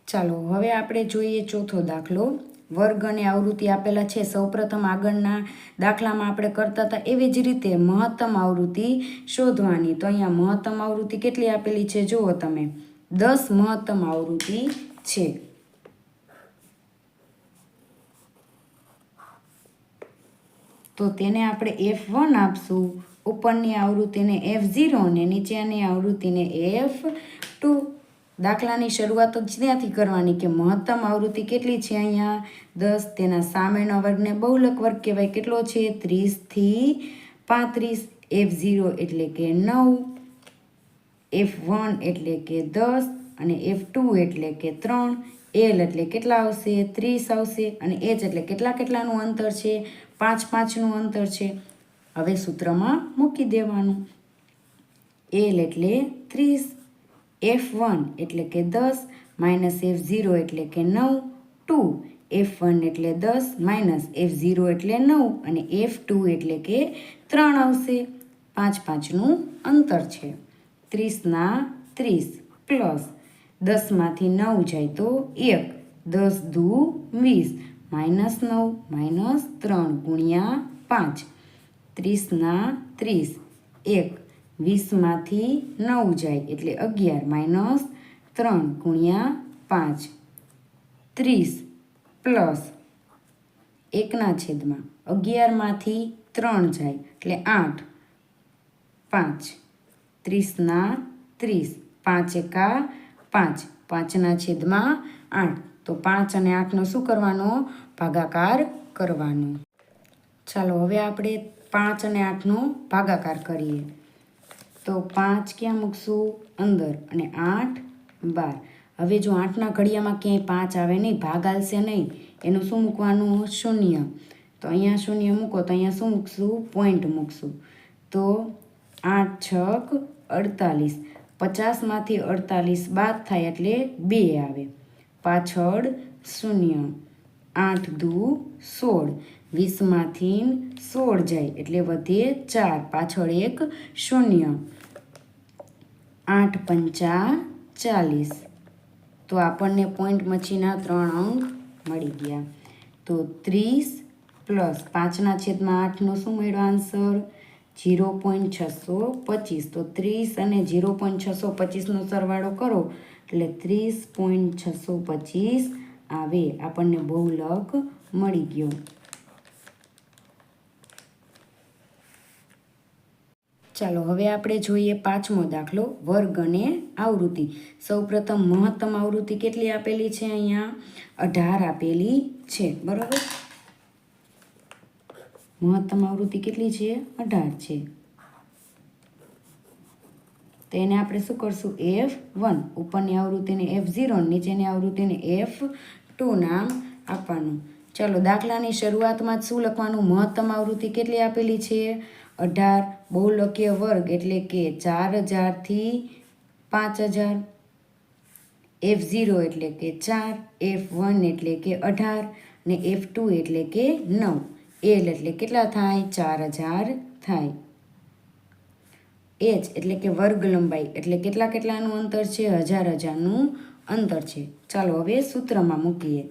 ચાલો હવે આપણે જોઈએ ચોથો દાખલો. વર્ગ અને આવૃત્તિ આપેલા છે. સૌપ્રથમ આગળના દાખલામાં આપણે કરતા હતા એવી જ રીતે મહત્તમ આવૃત્તિ શોધવાની. તો અહીંયા મહત્તમ આવૃત્તિ કેટલી આપેલી છે જુઓ તમે, 10 મહત્તમ આવૃત્તિ છે. તો તેને આપણે F1 આપશું, ઉપરની આવૃત્તિને F0 અને નીચેની આવૃત્તિને F2. દાખલાની શરૂઆત જ ત્યાંથી કરવાની કે મહત્તમ આવૃત્તિ કેટલી છે અહીંયા 10. તેના સામેનો વર્ગને બહુલક વર્ગ કહેવાય. કેટલો છે 30 થી 35. F0 એટલે કે 9, F1 એટલે કે 10 અને F2 એટલે કે 3. L એટલે કેટલા આવશે 30 આવશે અને H એટલે કેટલાનું અંતર છે 5-5નું અંતર છે. હવે સૂત્રમાં મૂકી દેવાનું. L એટલે 30, F1 એટલે કે 10 માઇનસ F0 એટલે કે 9, 2. F1 એટલે 10 માઇનસ F0 એટલે 9 અને F2 એટલે કે 3 આવશે. 5-5નું અંતર છે. 30 ના 30 પ્લસ 10માંથી 9 જાય તો 1, 10 દુ 20 માઇનસ 9 માઇનસ 3 ગુણ્યા 5. 30 ના 30 1, 20માંથી 9 જાય એટલે 11 માઇનસ 3 ગુણ્યા 5. 30 પ્લસ 1/11 માંથી 3 જાય એટલે 8, 5. 30 ના 30 5 એકા 5, 5/8. તો 5 અને 8નો શું કરવાનો ભાગાકાર કરવાનો. ચાલો હવે આપણે 5 અને 8નો ભાગાકાર કરીએ. તો 5 ક્યાં મૂકશું અંદર અને 8 12. હવે જો 8ના ઘડિયામાં ક્યાંય 5 આવે નહીં, ભાગ આવશે નહીં, એનું શું મૂકવાનું 0. તો અહીંયા 0 મૂકો તો અહીંયા શું મૂકશું પોઈન્ટ મૂકશું. તો 8 છક 48, 50માંથી 48 બાદ થાય એટલે 2 આવે, પાછળ 0. 8 દુ 16, 20માંથી 16 જાય એટલે વધે 4, પાછળ 1 0. 8 પંચા 40. તો આપણને પોઈન્ટ મચીના 3 અંક મળી ગયા. તો 30 પ્લસ 5/8નો શું મળ્યો આન્સર 0.625. તો 30 અને 0.625નો સરવાળો કરો એટલે 30.625 આવે. આપણને બહુલક મળી ગયો. ચાલો હવે આપણે જોઈએ 5મો દાખલો. વર્ગ અને આવૃત્તિ. સૌપ્રથમ મહત્તમ આવૃત્તિ કેટલી આપેલી છે અહીંયા 18 આપેલી છે. બરાબર, મહત્તમ આવૃત્તિ કેટલી છે 18 છે. તો એને આપણે શું કરશું F1, ઉપરની આવૃત્તિને F0, નીચેની આવૃત્તિને F2 નામ આપવાનું. ચાલો દાખલાની શરૂઆતમાં જ શું લખવાનું, મહત્તમ આવૃત્તિ કેટલી આપેલી છે 18, બહુલકીય વર્ગ એટલે કે 4000 થી 5000, F0 એટલે કે 4, F1 એટલે કે 18 અને F2 એટલે કે 9. L એટલે કેટલા થાય 4000 થાય. H એટલે કે વર્ગ લંબાઈ એટલે કેટલાનું અંતર છે 1000નું અંતર છે. ચાલો હવે સૂત્રમાં મૂકીએ.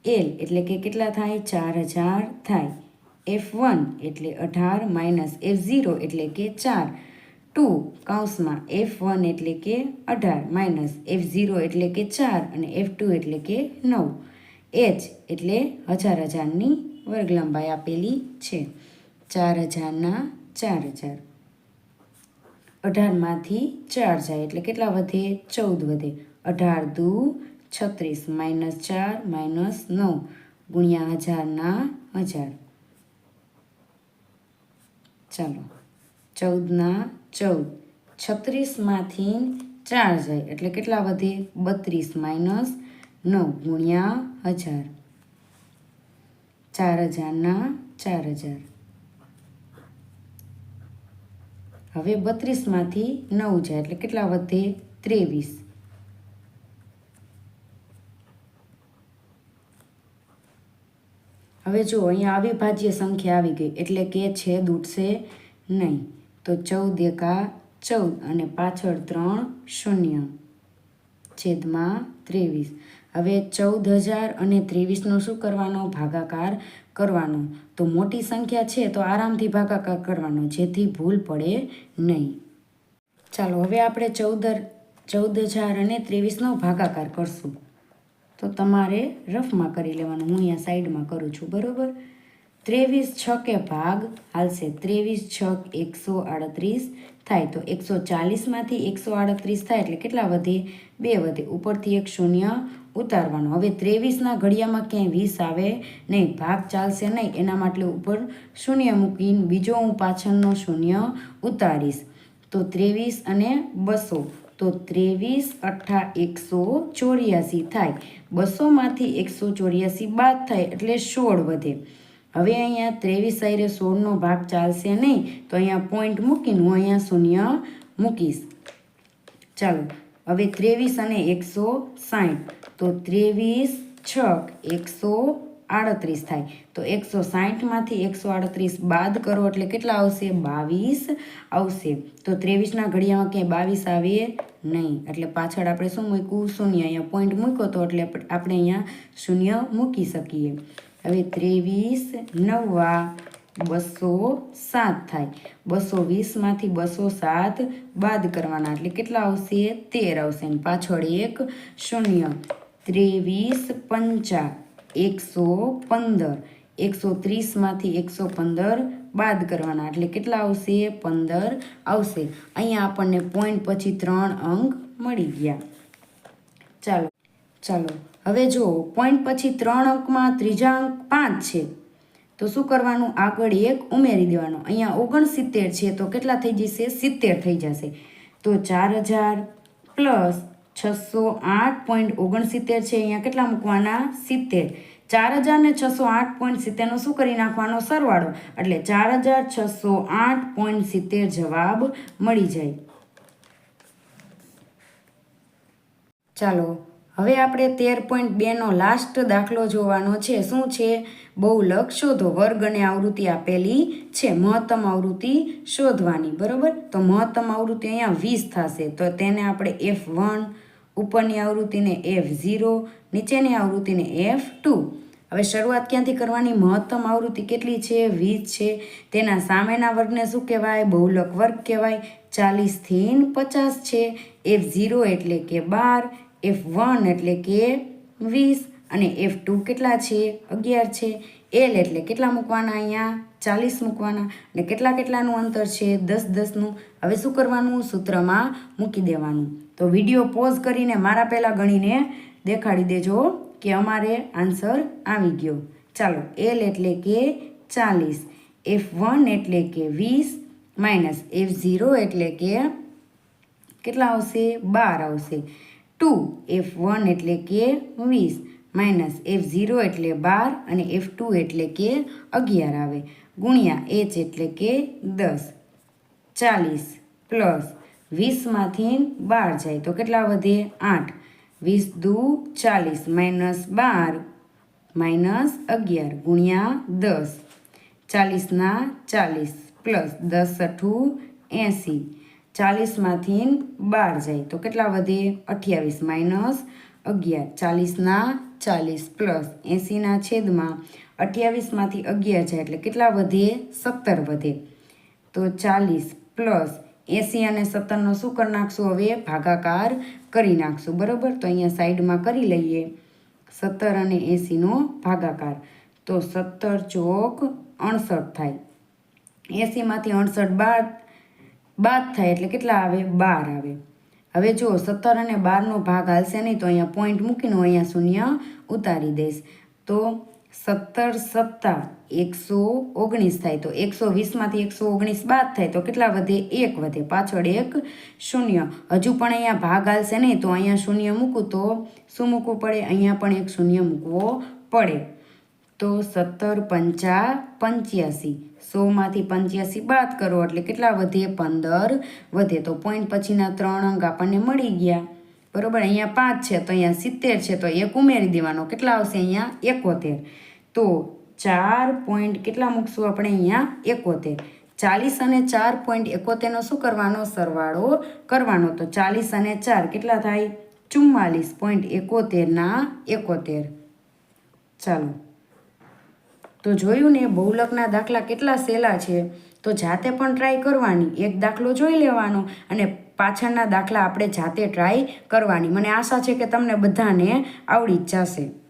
L એટલે કે કેટલા થાય 4000 થાય. F1 એટલે 18 માઇનસ F0 એટલે કે 4, 2 કૌંસમાં F1 એટલે કે 18 માઇનસ F0 એટલે કે 4 અને F2 એટલે કે 9. H એટલે 1000ની વર્ગ લંબાઈ આપેલી છે. 4000 ના 4000, 18માંથી 4 જાય એટલે કેટલા વધે 14 વધે. 18 દુ 36 માઇનસ 4 માઇનસ 9 ગુણ્યા 1000 ના 1000. ચાલો 14 ના 14, 36માંથી 4 જાય એટલે કેટલા વધે 32 માઇનસ 9 ગુણ્યા 1000. 4000 ના 4000. હવે 32માંથી 9 જાય એટલે કેટલા વધે 23. હવે જો અહીંયા અવિભાજ્ય સંખ્યા આવી ગઈ એટલે કે છેદ ઉઠશે નહીં. તો 14 એકા 14 અને પાછળ 3 0. 23. હવે 14,000 અને 23નો શું કરવાનો? ભાગાકાર કરવાનો. તો મોટી સંખ્યા છે તો આરામથી ભાગાકાર કરવાનો, જેથી ભૂલ પડે નહીં. ચાલો હવે આપણે 14,000 અને 23નો ભાગાકાર કરશું. તો તમારે રફમાં કરી લેવાનું. હું અહીંયા સાઈડમાં કરું છું, બરાબર. 23 છકે ભાગ હાલશે. 23 છક 138 થાય. તો 140માંથી 138 થાય એટલે કેટલા વધે? 2 વધે. ઉપરથી એક શૂન્ય ઉતારવાનો. હવે 23ના ઘડિયામાં ક્યાંય 20 આવે નહીં, ભાગ ચાલશે નહીં. એના માટે ઉપર શૂન્ય મૂકીને બીજો હું પાછળનો શૂન્ય ઉતારીશ. તો 23 અને 200. તો 23 અઠ્ઠા 184 થાય. 200માંથી 184 બાદ થાય એટલે 16 વધે. હવે અહીંયા 23 આયરે 16નો ભાગ ચાલશે નહીં, તો અહીંયા પોઈન્ટ મૂકીને હું અહીંયા શૂન્ય મૂકીશ. ચાલો હવે 23 અને 160. તો 23 છક 138 થાય. તો 160માંથી 138 બાદ કરો એટલે કેટલા આવશે? 22 આવશે. તો 23ના ઘડિયામાં ક્યાંય 22 આવે નહીં, એટલે પાછળ આપણે શું મૂક્યું? શૂન્ય. અહીંયા પોઈન્ટ મૂક્યો તો એટલે આપણે અહીંયા શૂન્ય મૂકી શકીએ. હવે 23 નવા 207 થાય. 220માંથી 207 બાદ કરવાના એટલે કેટલા આવશે? 13 આવશે. અને પાછળ એક શૂન્ય. 23 પંચા 115. 130માંથી 115 બાદ કરવાના એટલે કેટલા આવશે? 15 આવશે. અહીંયા આપણને પોઈન્ટ પછી 3 અંક મળી ગયા. ચાલો હવે જો પોઈન્ટ પછી 3 અંકમાં ત્રીજા અંક 5 છે, તો શું કરવાનું? આગળ એક ઉમેરી દેવાનો. અહીંયા 69 છે તો કેટલા થઈ જશે? 70 થઈ જશે. તો 4,000 પ્લસ 608.69 છે. અહીંયા કેટલા મૂકવાના? 70. 4,000 ને 608.70નો શું કરી નાખવાનો? સરવાળો. એટલે 4,608.70 જવાબ મળી જાય. ચાલો હવે આપણે 13.2નો લાસ્ટ દાખલો જોવાનો છે. શું છે? બહુલક શોધો. વર્ગ અને આવૃત્તિ આપેલી છે. મહત્તમ આવૃત્તિ શોધવાની, બરાબર. તો મહત્તમ આવૃત્તિ અહીંયા 20 થશે. તો તેને આપણે F1, ઉપરની આવૃત્તિને F0, નીચેની આવૃત્તિને F2. હવે શરૂઆત ક્યાંથી કરવાની? મહત્તમ આવૃત્તિ કેટલી છે? 20 છે. તેના સામેના વર્ગને શું કહેવાય? બહુલક વર્ગ કહેવાય. 40થી 50 છે. F0 એટલે કે 12, F1 એટલે કે 20 અને F2 કેટલા છે? 11 છે. L એટલે કેટલા મૂકવાના? અહીંયા 40 મૂકવાના. અને કેટલાનું અંતર છે? 10-10નું. હવે શું કરવાનું? સૂત્રમાં મૂકી દેવાનું. તો વિડીયો પોઝ કરીને મારા પહેલાં ગણીને દેખાડી દેજો કે અમારે આન્સર આવી ગયો. ચાલો L એટલે કે 40, F1 એટલે કે 20 માઇનસ F0 એટલે કે કેટલા આવશે? 12 આવશે. 2 F1 એટલે કે 20 માઇનસ F0 એટલે 12 અને F2 એટલે કે 11 આવે. ગુણ્યા H એટલે કે 10. 40 પ્લસ 20માંથી 12 જાય તો કેટલા વધે? 8. 20 દુ 40 માઇનસ 12 માઇનસ 11 ગુણ્યા 10. 40ના 40 પ્લસ 10 × 80. 40માંથી 12 જાય તો કેટલા વધે? 28 માઇનસ 11. 40ના 40 પ્લસ 80ના છેદમાં 28માંથી 11 જાય એટલે કેટલા વધે? 17 વધે. તો 40 પ્લસ 80 અને 17નો શું કરી નાખશું? હવે ભાગાકાર કરી નાખશું, બરાબર. તો અહીંયા સાઈડમાં કરી લઈએ 17 અને 80નો ભાગાકાર. તો 17 ચોક 68 થાય. 80માંથી 68 બાદ થાય એટલે કેટલા આવે? 12 આવે. હવે જો 17 અને 12નો ભાગ હાલશે નહીં, તો અહીંયા પોઈન્ટ મૂકીને અહીંયા શૂન્ય ઉતારી દઈશ. તો 17 સત્તા 119 થાય. તો 120માંથી 119 બાદ થાય તો કેટલા વધે? 1 વધે. પાછળ એક શૂન્ય. હજુ પણ અહીંયા ભાગ હાલશે નહીં, તો અહીંયા શૂન્ય મૂકું તો શું મૂકવું પડે? અહીંયા પણ એક શૂન્ય મૂકવો પડે. તો 17 પંચા 85. 100માંથી 85 બાદ કરો એટલે કેટલા વધે? 15 વધે. તો પોઈન્ટ પછીના 3 અંક આપણને મળી ગયા, બરાબર. અહીંયા 5 છે તો અહીંયા 70 છે તો 1 ઉમેરી દેવાનો. કેટલા આવશે? અહીંયા 71. તો 4 પોઈન્ટ કેટલા મૂકશું આપણે? અહીંયા 71. 40 અને 4.71નો શું કરવાનો? સરવાળો કરવાનો. તો 40 અને 4 કેટલા થાય? 44.71 ચાલો, તો જોયું ને બહુલકના દાખલા કેટલા સહેલા છે. તો જાતે પણ ટ્રાય કરવાની, એક દાખલો જોઈ લેવાનો અને પાછળના દાખલા આપણે જાતે ટ્રાય કરવાની. મને આશા છે કે તમને બધાને આવડી જ જશે.